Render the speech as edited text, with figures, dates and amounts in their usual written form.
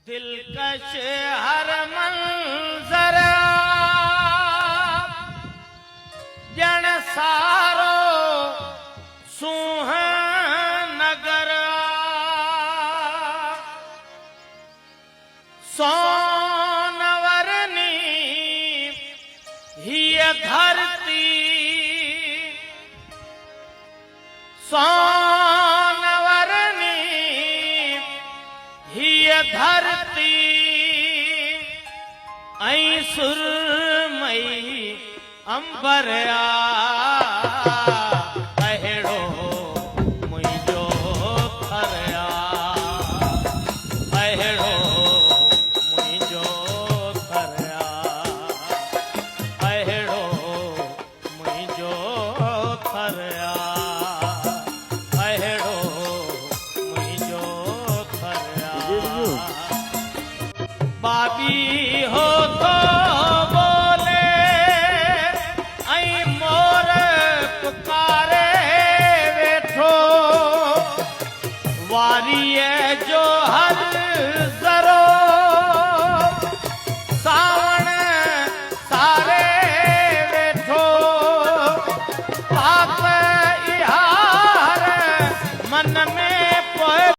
दिलकश हर मंजर जन सारो सुहान नगर सोनवरनी ही धरती सोनवरनी ही धरती ऐं सुरमई अंबरिया अहिड़ो मुंहिंजो थरिया अहिड़ो मुंहिंजो थरिया अहिड़ो मुंहिंजो थरिया अहिड़ो मुंहिंजो थरिया बाबी हो तो बोले ऐं मोर पुकारे वेठो वारीअ जो हल ज़रो